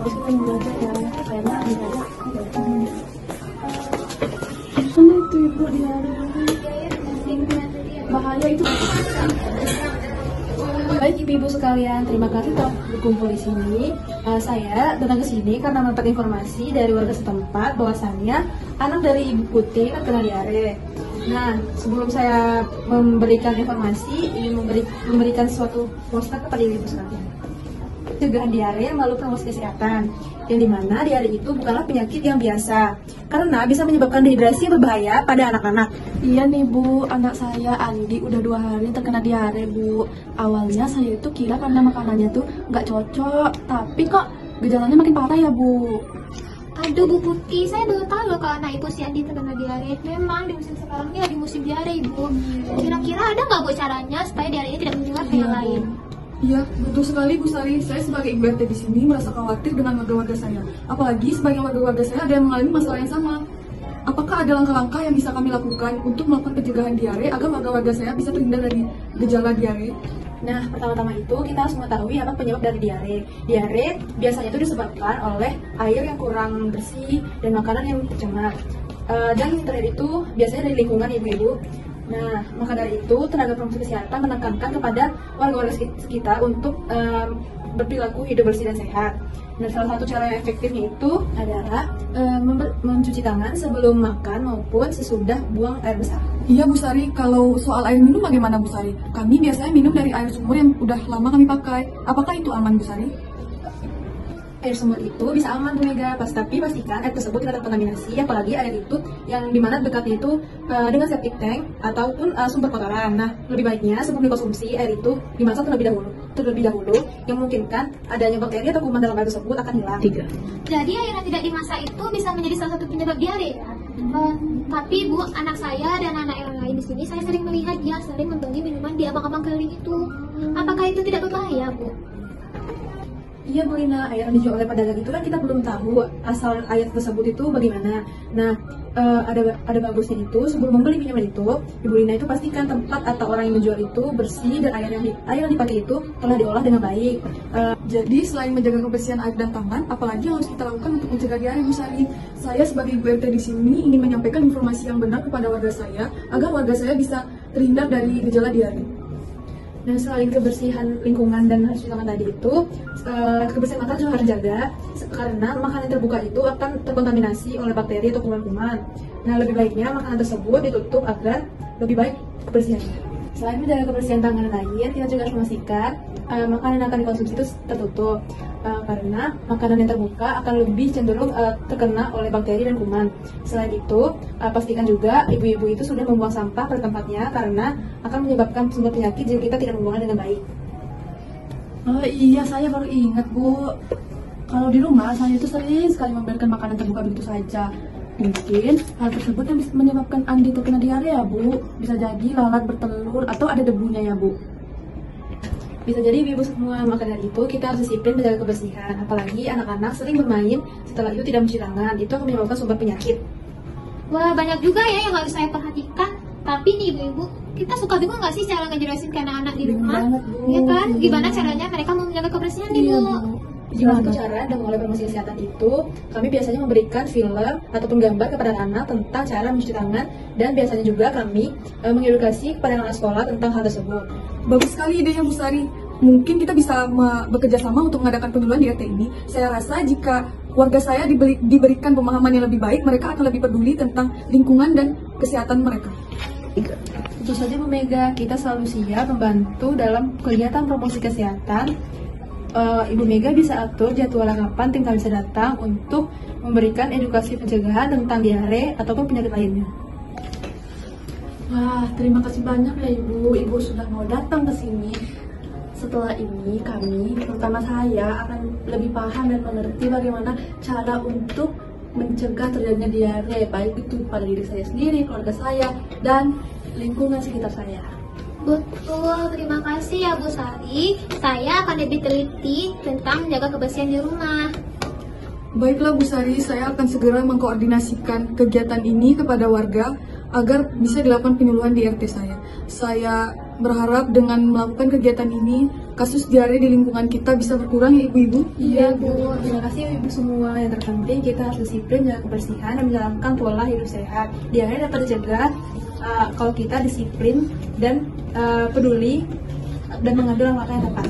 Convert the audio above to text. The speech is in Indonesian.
harus kita belajar ya, kayaknya tidak. Mana itu ibu diare? Bahaya itu. Baik ibu-ibu sekalian, terima kasih telah berkumpul di sini. Saya datang ke sini karena mendapat informasi dari warga setempat bahwasannya anak dari Ibu Putih terkena diare. Nah, sebelum saya memberikan informasi, ingin memberikan suatu poster kepada ibu-ibu sekalian. Pencegahan diare melalui promosi kesehatan, yang dimana diare itu bukanlah penyakit yang biasa, karena bisa menyebabkan dehidrasi yang berbahaya pada anak-anak. Iya nih Bu, anak saya Andi udah 2 hari terkena diare Bu. Awalnya saya itu kira karena makanannya tuh nggak cocok, tapi kok gejalanya makin parah ya Bu. Aduh Bu Putih, saya baru tahu loh kalau anak ibu si Andi terkena diare. Memang di musim sekarang ini lagi musim diare Ibu. Kira-kira ada nggak Bu caranya supaya diare ini tidak menular ke yang lain? Iya, betul sekali Bu Sari. Saya sebagai ibu RT di sini merasa khawatir dengan warga-warga saya. Apalagi sebagian warga-warga saya ada yang mengalami masalah yang sama. Apakah ada langkah-langkah yang bisa kami lakukan untuk melakukan pencegahan diare agar warga-warga saya bisa terhindar dari gejala diare? Nah, pertama-tama itu kita harus mengetahui apa penyebab dari diare. Diare biasanya itu disebabkan oleh air yang kurang bersih dan makanan yang tercemar. Dan yang terakhir itu biasanya dari lingkungan ibu-ibu. Nah, maka dari itu tenaga promosi kesehatan menekankan kepada warga-warga sekitar untuk berperilaku hidup bersih dan sehat. Nah, salah satu cara yang efektifnya itu adalah mencuci tangan sebelum makan maupun sesudah buang air besar. Iya Bu Sari, kalau soal air minum bagaimana Bu Sari? Kami biasanya minum dari air sumur yang udah lama kami pakai. Apakah itu aman Bu Sari? Air sumur itu bisa aman Bu Mega, tapi pastikan air tersebut tidak terkontaminasi, apalagi air itu yang dimana dekatnya itu dengan septic tank ataupun sumber kotoran. Nah, lebih baiknya sebelum dikonsumsi air itu dimasak terlebih dahulu yang memungkinkan adanya bakteri atau kuman dalam air tersebut akan hilang. 3. Jadi air yang tidak dimasak itu bisa menjadi salah satu penyebab diare ya? Tapi Bu, anak saya dan anak yang lain di sini saya sering melihat dia sering membeli minuman di abang-abang keliling itu. Apakah itu tidak berbahaya Bu? Iya Bu Lina, air yang dijual oleh pedagang itu kan kita belum tahu asal air tersebut itu bagaimana. Nah, ada bagusnya itu sebelum membeli minuman itu, Ibu Lina itu pastikan tempat atau orang yang menjual itu bersih dan air yang dipakai itu telah diolah dengan baik. Jadi selain menjaga kebersihan air dan tangan, apalagi yang harus kita lakukan untuk mencegah diare Bu Sari? Saya sebagai ibu RT di sini ingin menyampaikan informasi yang benar kepada warga saya agar warga saya bisa terhindar dari gejala diare. Nah, selain kebersihan lingkungan dan harus tangan tadi itu, kebersihan makanan juga harus dijaga karena makanan terbuka itu akan terkontaminasi oleh bakteri atau kuman-kuman. Nah, lebih baiknya makanan tersebut ditutup agar lebih baik kebersihannya. Selain menjaga kebersihan tangan dan air, kita juga harus memastikan makanan yang akan dikonsumsi itu tertutup karena makanan yang terbuka akan lebih cenderung terkena oleh bakteri dan kuman. Selain itu, pastikan juga ibu-ibu itu sudah membuang sampah pada tempatnya karena akan menyebabkan sumber penyakit jika kita tidak membuangnya dengan baik. Oh iya, saya baru ingat Bu. Kalau di rumah saya itu sering sekali membiarkan makanan terbuka begitu saja. Mungkin hal tersebut yang bisa menyebabkan Andi terkena diare ya Bu. Bisa jadi lalat bertelur atau ada debunya ya Bu. Bisa jadi ibu semua, maka dari itu kita harus disiplin menjaga kebersihan. Apalagi anak-anak sering bermain setelah itu tidak mencuci tangan, itu akan menyebabkan sumber penyakit. Wah, banyak juga ya yang harus saya perhatikan. Tapi nih ibu-ibu, kita suka bingung nggak sih cara ngejelasin ke anak-anak di rumah? Iya kan? Gimana caranya mereka mau menjaga kebersihan nih Bu? Salah satu cara dengan oleh promosi kesehatan itu, kami biasanya memberikan film ataupun gambar kepada anak tentang cara mencuci tangan, dan biasanya juga kami mengedukasi kepada anak sekolah tentang hal tersebut. Bagus sekali idenya Bu Sari. Mungkin kita bisa bekerja sama untuk mengadakan penyuluhan di RT ini. Saya rasa jika warga saya diberikan pemahaman yang lebih baik, mereka akan lebih peduli tentang lingkungan dan kesehatan mereka. Tentu saja Bu Mega, kita selalu siap membantu dalam kegiatan promosi kesehatan. Ibu Mega bisa atur jadwal kapan tim kami bisa datang untuk memberikan edukasi pencegahan tentang diare ataupun penyakit lainnya. Wah, terima kasih banyak ya Ibu. Ibu sudah mau datang ke sini. Setelah ini kami, terutama saya, akan lebih paham dan mengerti bagaimana cara untuk mencegah terjadinya diare, baik itu pada diri saya sendiri, keluarga saya, dan lingkungan sekitar saya. Betul, terima kasih ya Bu Sari. Saya akan lebih teliti tentang menjaga kebersihan di rumah. Baiklah Bu Sari, saya akan segera mengkoordinasikan kegiatan ini kepada warga agar bisa dilakukan penyuluhan di RT saya. Saya berharap dengan melakukan kegiatan ini, kasus diare di lingkungan kita bisa berkurang ya ibu-ibu? Iya Bu, terima kasih Ibu semua. Yang terpenting kita harus disiplin jaga kebersihan dan menjalankan pola hidup sehat. Diare dapat dicegah kalau kita disiplin dan peduli dan mengambil langkah yang tepat.